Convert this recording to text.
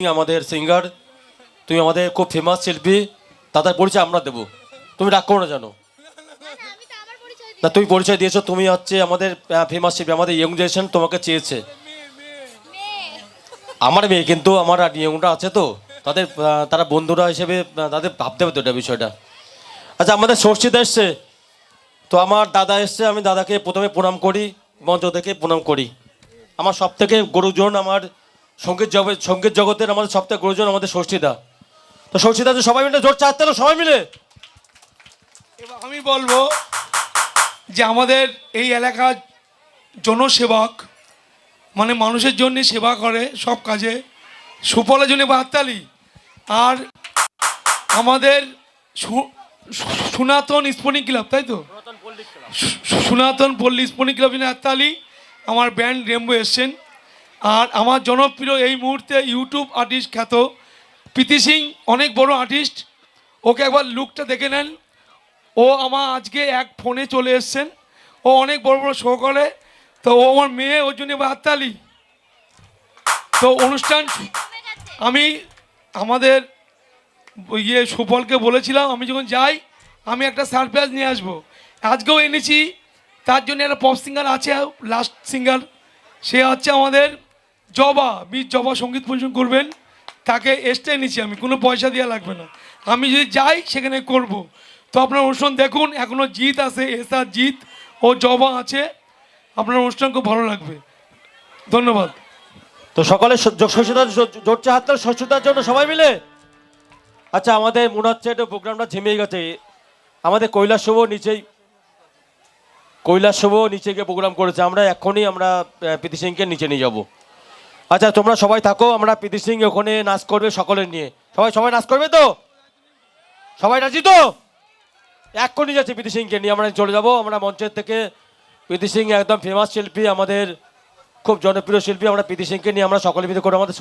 আমাদের সিঙ্গার, তুমি আমাদের খুব ফেমাস শিল্পী, তাদের পরিচয় আমরা দেবো, তুমি রাগ করো না জানো না, তুমি পরিচয় দিয়েছো, তুমি হচ্ছে আমাদের ফেমাস শিল্পী, আমাদের ইয়ং জেনারেশন তোমাকে চেয়েছে। আমার মেয়ে, কিন্তু আমার ইয়ংরা আছে তো, তাদের তারা বন্ধুরা হিসেবে তাদের ভাবতে হবে তো এটা বিষয়টা। আচ্ছা, আমাদের ষষ্ঠীতে এসছে, তো আমার দাদা এসছে, আমি দাদাকে প্রথমে প্রণাম করি, মঞ্চ থেকে প্রণাম করি। আমার সব থেকে গুরুজন, আমার সঙ্গীত জগতের আমাদের সব থেকে গুরুজন আমাদের ষষ্ঠীদা। তো ষষ্ঠীদা যে সবাই মিলে জোর চাচ্ছে না, সবাই মিলে। এবার আমি বলবো যে আমাদের এই এলাকার জনসেবক, মানে মানুষের জন্য সেবা করে সব কাজে, সুফলের জন্য হাততালি। আর আমাদের সনাতন স্পোর্টিং ক্লাব, তাই তো, সনাতন পল্লী স্পোর্টিং ক্লাব জন্য হাততালি। আমার ব্যান্ড রেমবো এসছেন। আর আমার জনপ্রিয় এই মুহূর্তে ইউটিউব আর্টিস্ট খ্যাত প্রীতি সিং, অনেক বড় আর্টিস্ট, ওকে একবার লুকটা দেখে নেন। ও আমার আজকে এক ফোনে চলে এসছেন, ও অনেক বড় বড় শো করে, তো ও আমার মেয়ে, ওর জন্য হাততালি। তো অনুষ্ঠান আমি আমাদের সুফলকে বলেছিলাম আমি যখন যাই আমি একটা সারপ্রাইজ নিয়ে আসবো, আজকেও এনেছি। তার জন্য একটা পপ সিঙ্গার আছে, লাস্ট সিঙ্গার, সে হচ্ছে আমাদের জবা, জবা সঙ্গীত পরিবেশন করবেন, তাকে এসতে এনেছি আমি, কোনো পয়সা দেওয়া লাগবে না, আমি যদি যাই সেখানে করব। তো আপনার অনুষ্ঠান দেখুন, এখনও জিৎ আছে, এসআর জিৎ ও জবা আছে, আপনার অনুষ্ঠান খুব ভালো লাগবে। ধন্যবাদ। তো সকালে জোরছে হাত তালি ষষ্ঠীদার জন্য সবাই মিলে। আচ্ছা, আমাদের মনে হচ্ছে এটা প্রোগ্রামটা ঝিমিয়ে গেছে, আমাদের কৈলাস শুভ নিচে গিয়ে প্রোগ্রাম করেছে, আমরা এখনই আমরা প্রীতি সিংকে নিচে নিয়ে যাব। আচ্ছা, তোমরা সবাই থাকো, আমরা প্রীতি সিং ওখানে নাচ করবে সকলের নিয়ে, সবাই নাচ করবে তো, সবাই রাজি তো? এক্ষুনি যাচ্ছি প্রীতি সিংকে নিয়ে আমরা চলে যাব। আমরা মঞ্চের থেকে প্রীতি সিং একদম ফেমাস শিল্পী, আমাদের খুব জনপ্রিয় শিল্পী, আমরা প্রীতি সিংকে নিয়ে আমরা সকলে মিলে করে আমাদের